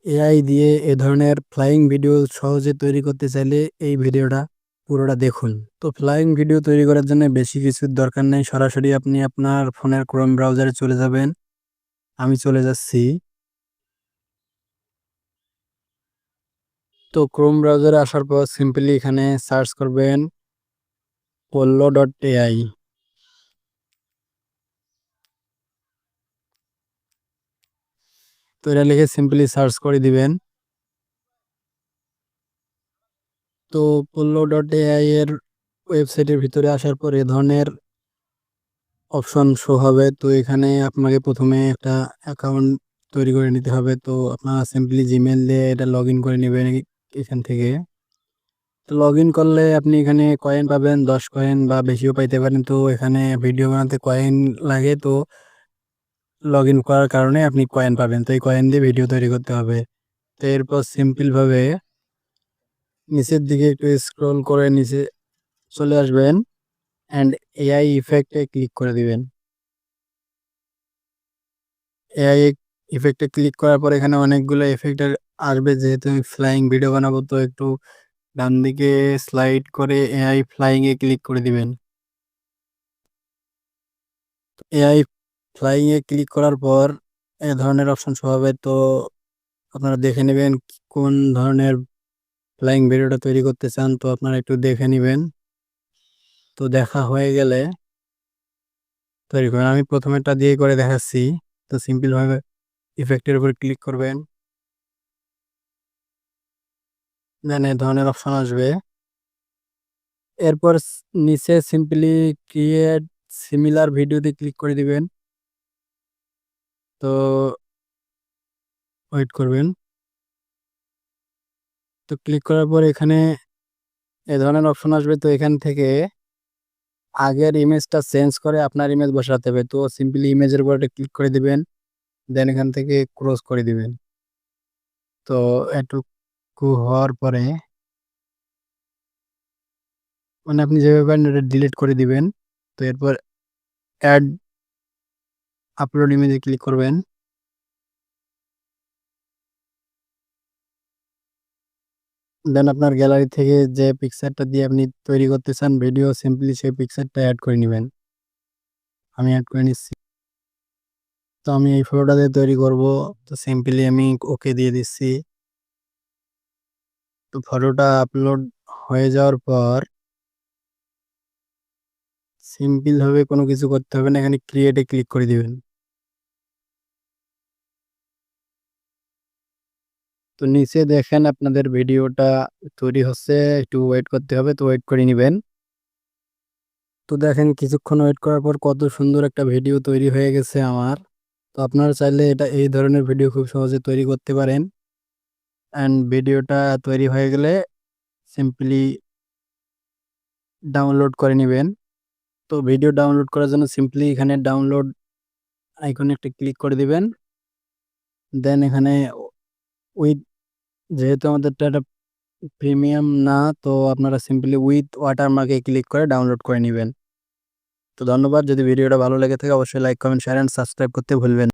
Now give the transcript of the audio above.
AI দিয়ে এ ধরনের flying video সহজে তৈরি করতে চাইলে এই ভিডিওটা পুরোটা দেখুন। তো ফ্লাইং ভিডিও তৈরি করার জন্য বেশি কিছুর দরকার নেই, সরাসরি আপনি আপনার ফোনের ক্রোম ব্রাউজারে চলে যাবেন। আমি চলে যাচ্ছি। তো ক্রোম ব্রাউজারে আসার পর সিম্পলি এখানে সার্চ করবেন pollo.ai। তো এটা লিখে সিম্পলি সার্চ করে দিবেন। তো pollo.ai এর ওয়েবসাইটের ভিতরে আসার পর এ ধরনের অপশন শো হবে। তো এখানে আপনাকে প্রথমে একটা অ্যাকাউন্ট তৈরি করে নিতে হবে। তো আপনারা সিম্পলি জিমেল দিয়ে এটা লগ ইন করে নেবেন এখান থেকে। তো লগ ইন করলে আপনি এখানে কয়েন পাবেন, 10 কয়েন বা বেশিও পাইতে পারেন। তো এখানে ভিডিও বানাতে কয়েন লাগে, তো লগ ইন করার কারণে আপনি কয়েন পাবেন। তো এই কয়েন দিয়ে ভিডিও তৈরি করতে হবে। তো এরপর সিম্পলভাবে নিচের দিকে একটু স্ক্রল করে নিচে চলে আসবেন অ্যান্ড এআই ইফেক্টে ক্লিক করে দিবেন। এআই ইফেক্টে ক্লিক করার পর এখানে অনেকগুলো এফেক্ট আসবে। যেহেতু আমি ফ্লাইং ভিডিও বানাবো, তো একটু ডান দিকে স্লাইড করে এআই ফ্লাইং এ ক্লিক করে দিবেন। এআই ফ্লাইং এ ক্লিক করার পর এ ধরনের অপশন শো হবে। তো আপনারা দেখে নেবেন কোন ধরনের ফ্লাইং ভিডিওটা তৈরি করতে চান। তো আপনারা একটু দেখে নেবেন। তো দেখা হয়ে গেলে তৈরি করবেন। আমি প্রথমেরটা দিয়ে করে দেখাচ্ছি। তো সিম্পল ভাবে ইফেক্টের উপর ক্লিক করবেন, দেন এই ধরনের অপশন আসবে। এরপর নিচে সিম্পলি ক্রিয়েট সিমিলার ভিডিওতে ক্লিক করে দিবেন। তো ওয়েট করবেন। তো ক্লিক করার পর এখানে এ ধরনের অপশন আসবে। তো এখান থেকে আগের ইমেজটা চেঞ্জ করে আপনার ইমেজ বসাতে হবে। তো সিম্পলি ইমেজের উপর একটা ক্লিক করে দিবেন, দেন এখান থেকে ক্রস করে দিবেন। তো এটুকু হওয়ার পরে মানে আপনি যেভাবে পারেন এটা ডিলিট করে দিবেন। তো এরপর অ্যাড আপলোড ইমেজে ক্লিক করবেন। দেন আপনার গ্যালারি থেকে যে পিকচারটা দিয়ে আপনি তৈরি করতে চান ভিডিও, সিম্পলি সেই পিকচারটা অ্যাড করে নেবেন। আমি অ্যাড করে নিচ্ছি। তো আমি এই ফটোটা দিয়ে তৈরি করব। তো সিম্পলি আমি ওকে দিয়ে দিচ্ছি। তো ফটোটা আপলোড হয়ে যাওয়ার পর সিম্পল ভাবে কোনো কিছু করতে হবে না, এখানে ক্রিয়েটে ক্লিক করে দিবেন। তো নিচে দেখেন আপনাদের ভিডিওটা তৈরি হচ্ছে, একটু ওয়েট করতে হবে। তো ওয়েট করে নেবেন। তো দেখেন কিছুক্ষণ ওয়েট করার পর কত সুন্দর একটা ভিডিও তৈরি হয়ে গেছে আমার। তো আপনারা চাইলে এটা এই ধরনের ভিডিও খুব সহজে তৈরি করতে পারেন। অ্যান্ড ভিডিওটা তৈরি হয়ে গেলে সিম্পলি ডাউনলোড করে নেবেন। তো ভিডিও ডাউনলোড করার জন্য সিম্পলি এখানে ডাউনলোড আইকনে একটা ক্লিক করে দিবেন। দেন এখানে উইথ, যেহেতু আমাদেরটা একটা প্রিমিয়াম না, তো আপনারা সিম্পলি উইথ ওয়াটারমার্কে ক্লিক করে ডাউনলোড করে নেবেন। তো ধন্যবাদ। যদি ভিডিওটা ভালো লেগে থাকে অবশ্যই like, comment, share and subscribe করতে ভুলবেন না।